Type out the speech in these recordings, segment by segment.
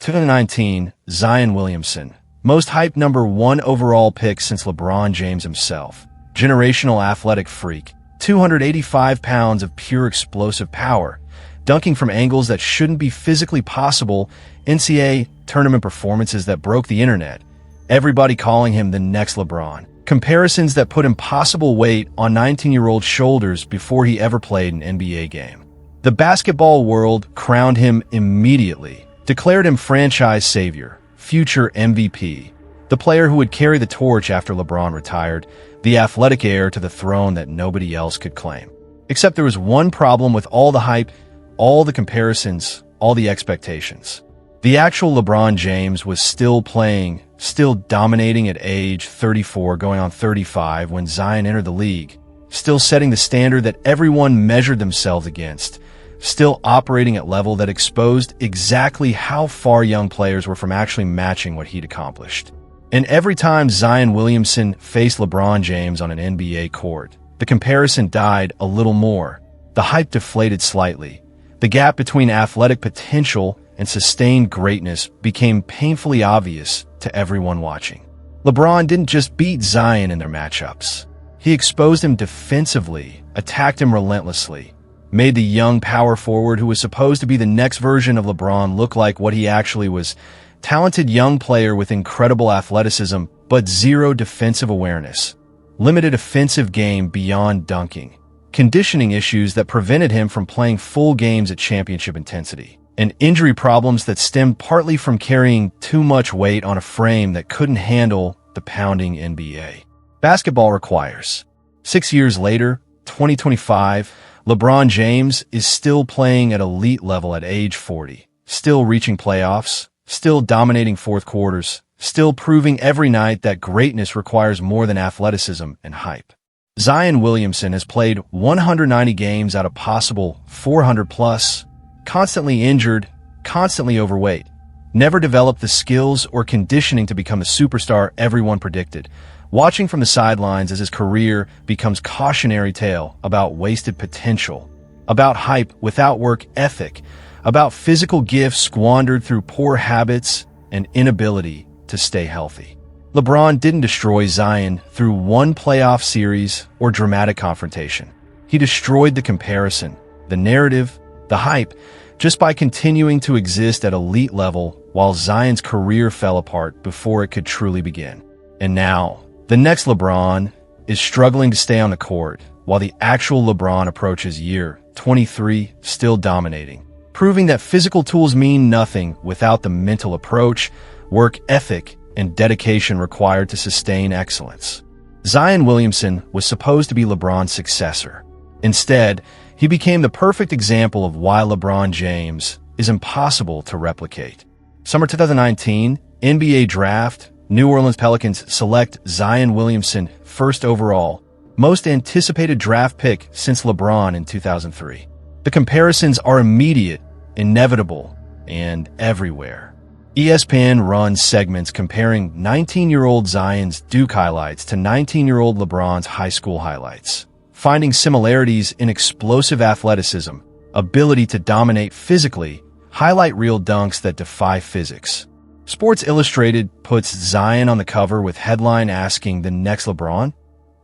2019, Zion Williamson. Most hyped #1 overall pick since LeBron James himself. Generational athletic freak. 285 pounds of pure explosive power. Dunking from angles that shouldn't be physically possible. NCAA tournament performances that broke the internet. Everybody calling him the next LeBron. Comparisons that put impossible weight on 19-year-old shoulders before he ever played an NBA game. The basketball world crowned him immediately, declared him franchise savior, future MVP, the player who would carry the torch after LeBron retired, the athletic heir to the throne that nobody else could claim. Except there was one problem with all the hype, all the comparisons, all the expectations. The actual LeBron James was still playing, still dominating at age 34 going on 35 when Zion entered the league, still setting the standard that everyone measured themselves against, still operating at level that exposed exactly how far young players were from actually matching what he'd accomplished. And every time Zion Williamson faced LeBron James on an NBA court, the comparison died a little more. The hype deflated slightly. The gap between athletic potential and sustained greatness became painfully obvious to everyone watching. LeBron didn't just beat Zion in their matchups. He exposed him defensively, attacked him relentlessly, made the young power forward who was supposed to be the next version of LeBron look like what he actually was. Talented young player with incredible athleticism, but zero defensive awareness. Limited offensive game beyond dunking. Conditioning issues that prevented him from playing full games at championship intensity. And injury problems that stemmed partly from carrying too much weight on a frame that couldn't handle the pounding NBA. Basketball requires. 6 years later, 2025, LeBron James is still playing at elite level at age 40, still reaching playoffs, still dominating fourth quarters, still proving every night that greatness requires more than athleticism and hype. Zion Williamson has played 190 games out of possible 400 plus, constantly injured, constantly overweight, never developed the skills or conditioning to become the superstar everyone predicted, watching from the sidelines as his career becomes cautionary tale about wasted potential, about hype without work ethic, about physical gifts squandered through poor habits and inability to stay healthy. LeBron didn't destroy Zion through one playoff series or dramatic confrontation. He destroyed the comparison, the narrative, the hype, just by continuing to exist at elite level while Zion's career fell apart before it could truly begin. And now, the next LeBron is struggling to stay on the court, while the actual LeBron approaches year 23 still dominating, proving that physical tools mean nothing without the mental approach, work ethic, and dedication required to sustain excellence. Zion Williamson was supposed to be LeBron's successor. Instead, he became the perfect example of why LeBron James is impossible to replicate. Summer 2019, NBA Draft, New Orleans Pelicans select Zion Williamson first overall, most anticipated draft pick since LeBron in 2003. The comparisons are immediate, inevitable, and everywhere. ESPN runs segments comparing 19-year-old Zion's Duke highlights to 19-year-old LeBron's high school highlights, finding similarities in explosive athleticism, ability to dominate physically, highlight reel dunks that defy physics. Sports Illustrated puts Zion on the cover with headline asking the next LeBron.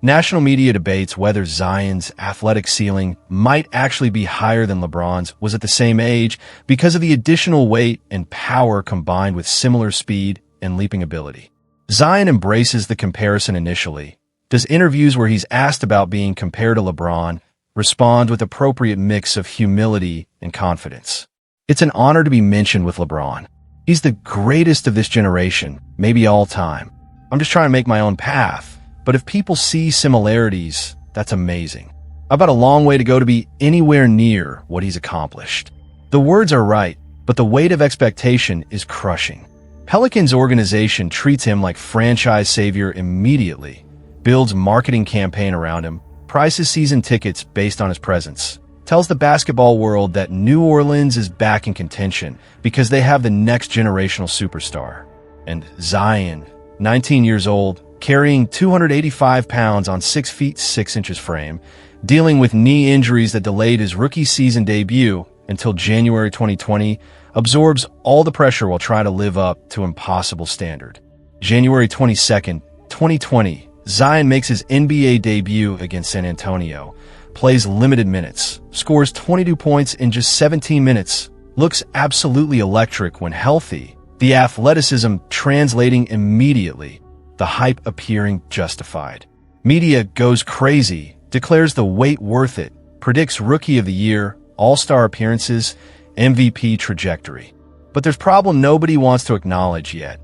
National media debates whether Zion's athletic ceiling might actually be higher than LeBron's was at the same age because of the additional weight and power combined with similar speed and leaping ability. Zion embraces the comparison initially, does interviews where he's asked about being compared to LeBron, respond with appropriate mix of humility and confidence. It's an honor to be mentioned with LeBron. He's the greatest of this generation, maybe all time. I'm just trying to make my own path, but if people see similarities, that's amazing. I've got a long way to go to be anywhere near what he's accomplished. The words are right, but the weight of expectation is crushing. Pelicans organization treats him like franchise savior immediately, builds marketing campaign around him, prices season tickets based on his presence, tells the basketball world that New Orleans is back in contention because they have the next generational superstar. And Zion, 19 years old, carrying 285 pounds on 6 feet 6 inches frame, dealing with knee injuries that delayed his rookie season debut until January 2020, absorbs all the pressure while trying to live up to impossible standard. January 22nd, 2020, Zion makes his NBA debut against San Antonio, plays limited minutes, scores 22 points in just 17 minutes, looks absolutely electric when healthy, the athleticism translating immediately, the hype appearing justified. Media goes crazy, declares the weight worth it, predicts Rookie of the Year, All-Star appearances, MVP trajectory. But there's a problem nobody wants to acknowledge yet.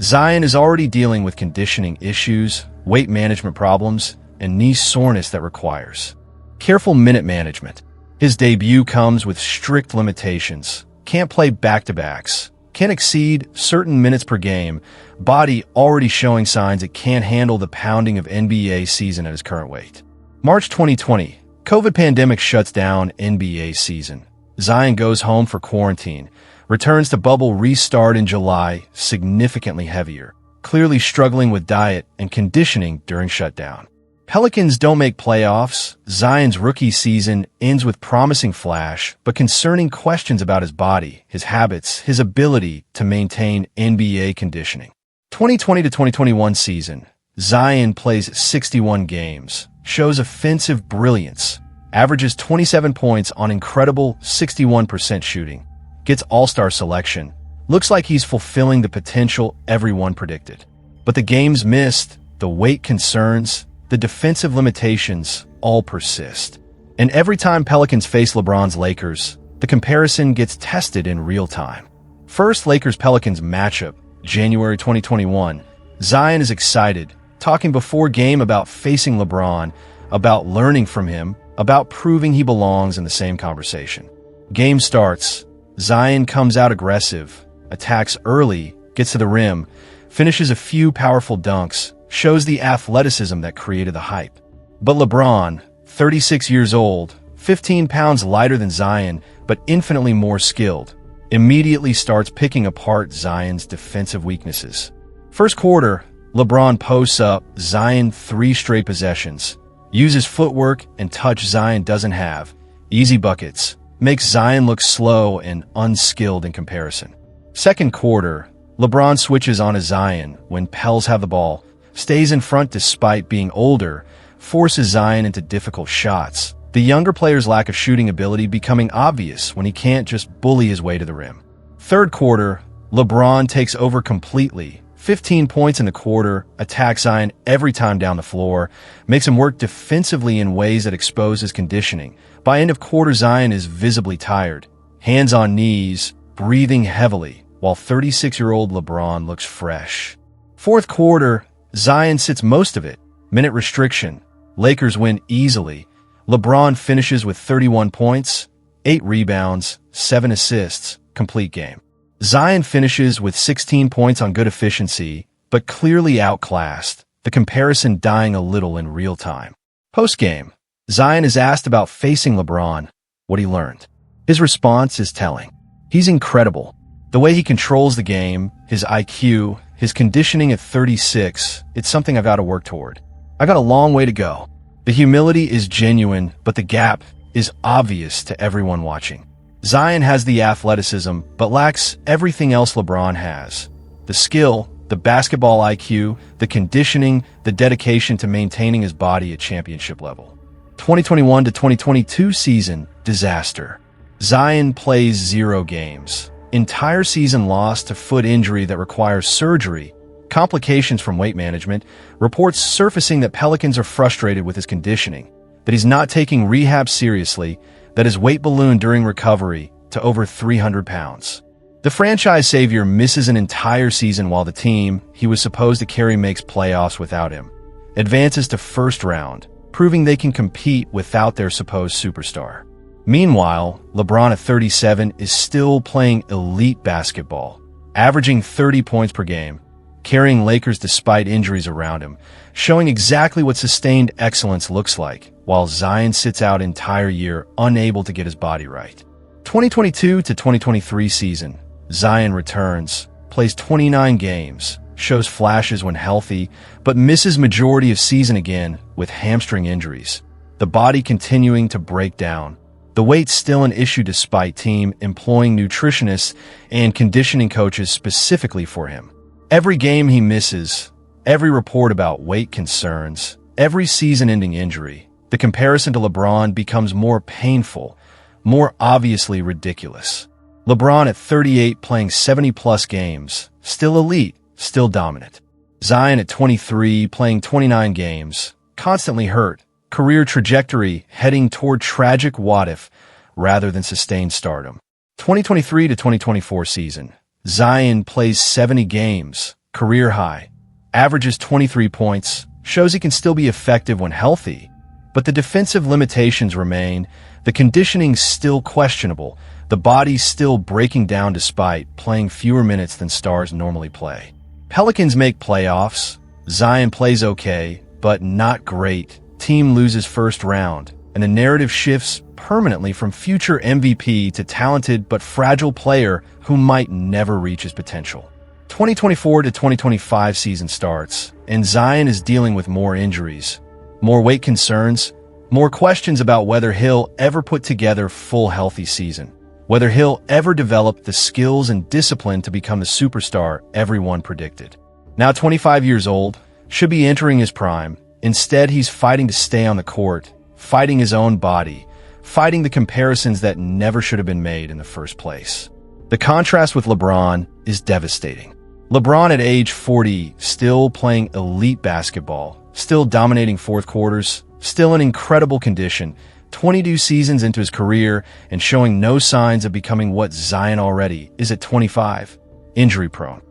Zion is already dealing with conditioning issues, weight management problems, and knee soreness that requires careful minute management. His debut comes with strict limitations. Can't play back-to-backs. Can't exceed certain minutes per game. Body already showing signs it can't handle the pounding of NBA season at his current weight. March 2020. COVID pandemic shuts down NBA season. Zion goes home for quarantine. Returns to bubble restart in July, significantly heavier. Clearly struggling with diet and conditioning during shutdown. Pelicans don't make playoffs. Zion's rookie season ends with promising flash, but concerning questions about his body, his habits, his ability to maintain NBA conditioning. 2020 to 2021 season. Zion plays 61 games, shows offensive brilliance, averages 27 points on incredible 61% shooting, gets All-Star selection, looks like he's fulfilling the potential everyone predicted. But the games missed, the weight concerns, the defensive limitations all persist. And every time Pelicans face LeBron's Lakers, the comparison gets tested in real time. First Lakers-Pelicans matchup, January 2021. Zion is excited, talking before game about facing LeBron, about learning from him, about proving he belongs in the same conversation. Game starts. Zion comes out aggressive, attacks early, gets to the rim, finishes a few powerful dunks, shows the athleticism that created the hype. But LeBron, 36 years old, 15 pounds lighter than Zion, but infinitely more skilled, immediately starts picking apart Zion's defensive weaknesses. First quarter, LeBron posts up Zion 3 straight possessions, uses footwork and touch Zion doesn't have, easy buckets, makes Zion look slow and unskilled in comparison. Second quarter, LeBron switches on a Zion when Pels have the ball, stays in front despite being older, forces Zion into difficult shots. The younger player's lack of shooting ability becoming obvious when he can't just bully his way to the rim. Third quarter, LeBron takes over completely, 15 points in the quarter, attacks Zion every time down the floor, makes him work defensively in ways that expose his conditioning. By end of quarter, Zion is visibly tired, hands on knees, breathing heavily, while 36-year-old LeBron looks fresh. Fourth quarter, Zion sits most of it. Minute restriction. Lakers win easily. LeBron finishes with 31 points, 8 rebounds, 7 assists, complete game. Zion finishes with 16 points on good efficiency, but clearly outclassed, the comparison dying a little in real time. Post-game, Zion is asked about facing LeBron, what he learned. His response is telling. He's incredible. The way he controls the game, his IQ, his conditioning at 36, it's something I've got to work toward. I got a long way to go. The humility is genuine, but the gap is obvious to everyone watching. Zion has the athleticism, but lacks everything else LeBron has. The skill, the basketball IQ, the conditioning, the dedication to maintaining his body at championship level. 2021 to 2022 season, disaster. Zion plays 0 games. Entire season lost to foot injury that requires surgery, complications from weight management, reports surfacing that Pelicans are frustrated with his conditioning, that he's not taking rehab seriously, that his weight ballooned during recovery to over 300 pounds. The franchise savior misses an entire season while the team he was supposed to carry makes playoffs without him, advances to first round, proving they can compete without their supposed superstar. Meanwhile, LeBron at 37 is still playing elite basketball, averaging 30 points per game, carrying Lakers despite injuries around him, showing exactly what sustained excellence looks like, while Zion sits out entire year unable to get his body right. 2022 to 2023 season, Zion returns, plays 29 games, shows flashes when healthy, but misses majority of season again with hamstring injuries. The body continuing to break down. The weight's still an issue despite team employing nutritionists and conditioning coaches specifically for him. Every game he misses, every report about weight concerns, every season-ending injury, the comparison to LeBron becomes more painful, more obviously ridiculous. LeBron at 38 playing 70-plus games, still elite, still dominant. Zion at 23 playing 29 games, constantly hurt, career trajectory heading toward tragic what-if rather than sustained stardom. 2023 to 2024 season, Zion plays 70 games, career high, averages 23 points, shows he can still be effective when healthy, but the defensive limitations remain, the conditioning's still questionable, the body's still breaking down despite playing fewer minutes than stars normally play. Pelicans make playoffs, Zion plays okay, but not great. Team loses first round, and the narrative shifts permanently from future MVP to talented but fragile player who might never reach his potential. 2024 to 2025 season starts, and Zion is dealing with more injuries, more weight concerns, more questions about whether he'll ever put together full healthy season, whether he'll ever develop the skills and discipline to become the superstar everyone predicted. Now 25 years old, should be entering his prime. Instead, he's fighting to stay on the court, fighting his own body, fighting the comparisons that never should have been made in the first place. The contrast with LeBron is devastating. LeBron at age 40, still playing elite basketball, still dominating fourth quarters, still in incredible condition, 22 seasons into his career and showing no signs of becoming what Zion already is at 25, injury-prone.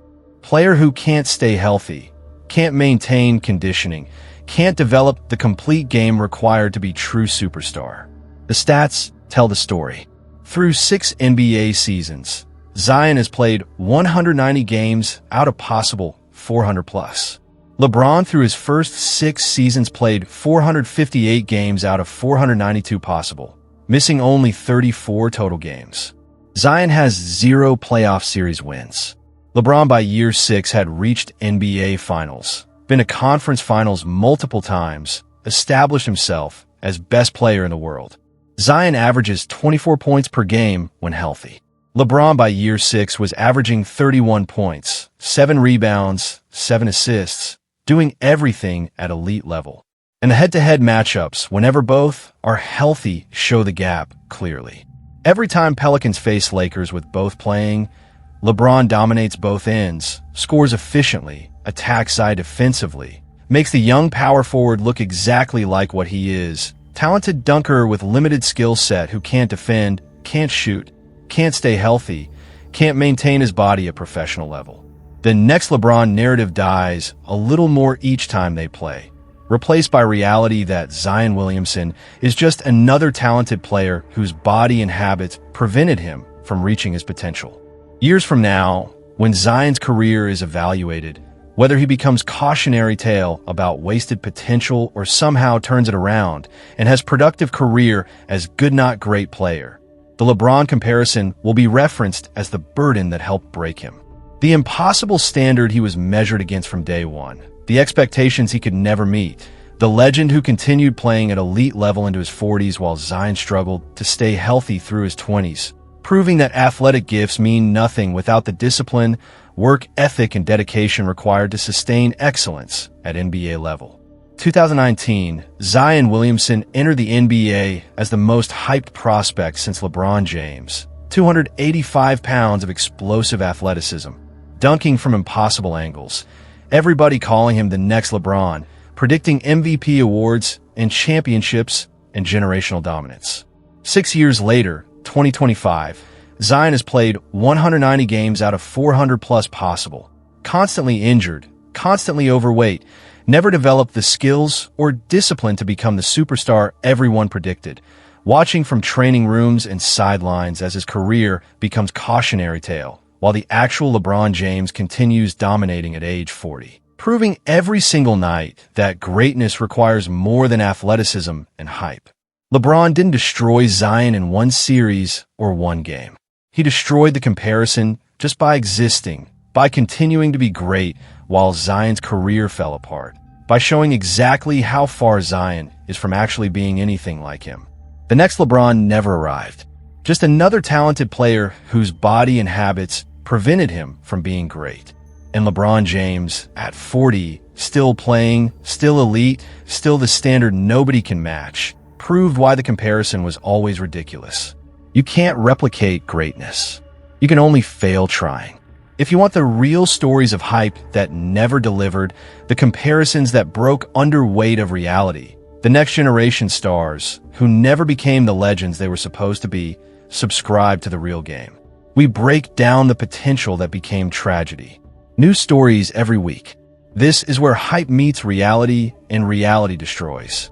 Player who can't stay healthy, can't maintain conditioning, can't develop the complete game required to be true superstar. The stats tell the story. Through 6 NBA seasons, Zion has played 190 games out of possible 400+. LeBron, through his first 6 seasons, played 458 games out of 492 possible, missing only 34 total games. Zion has 0 playoff series wins. LeBron, by year 6, had reached NBA Finals, been to conference finals multiple times, established himself as best player in the world. Zion averages 24 points per game when healthy. LeBron, by year 6, was averaging 31 points, 7 rebounds, 7 assists, doing everything at elite level. And the head-to-head matchups, whenever both are healthy, show the gap clearly. Every time Pelicans face Lakers with both playing, LeBron dominates both ends, scores efficiently, attacks side defensively, makes the young power forward look exactly like what he is, talented dunker with limited skill set who can't defend, can't shoot, can't stay healthy, can't maintain his body at professional level. The next LeBron narrative dies a little more each time they play, replaced by reality that Zion Williamson is just another talented player whose body and habits prevented him from reaching his potential. Years from now, when Zion's career is evaluated, whether he becomes cautionary tale about wasted potential or somehow turns it around and has productive career as good not great player, the LeBron comparison will be referenced as the burden that helped break him. The impossible standard he was measured against from day one, the expectations he could never meet, the legend who continued playing at elite level into his 40s while Zion struggled to stay healthy through his 20s, proving that athletic gifts mean nothing without the discipline, work ethic, and dedication required to sustain excellence at NBA level. 2019, Zion Williamson entered the NBA as the most hyped prospect since LeBron James. 285 pounds of explosive athleticism, dunking from impossible angles, everybody calling him the next LeBron, predicting MVP awards and championships and generational dominance. 6 years later, 2025, Zion has played 190 games out of 400+ possible, constantly injured, constantly overweight, never developed the skills or discipline to become the superstar everyone predicted, watching from training rooms and sidelines as his career becomes cautionary tale, while the actual LeBron James continues dominating at age 40, proving every single night that greatness requires more than athleticism and hype. LeBron didn't destroy Zion in one series or one game. He destroyed the comparison just by existing, by continuing to be great while Zion's career fell apart, by showing exactly how far Zion is from actually being anything like him. The next LeBron never arrived. Just another talented player whose body and habits prevented him from being great. And LeBron James, at 40, still playing, still elite, still the standard nobody can match, proved why the comparison was always ridiculous. You can't replicate greatness. You can only fail trying. If you want the real stories of hype that never delivered, the comparisons that broke under weight of reality, the next generation stars who never became the legends they were supposed to be, subscribe to The Real Game. We break down the potential that became tragedy. New stories every week. This is where hype meets reality and reality destroys.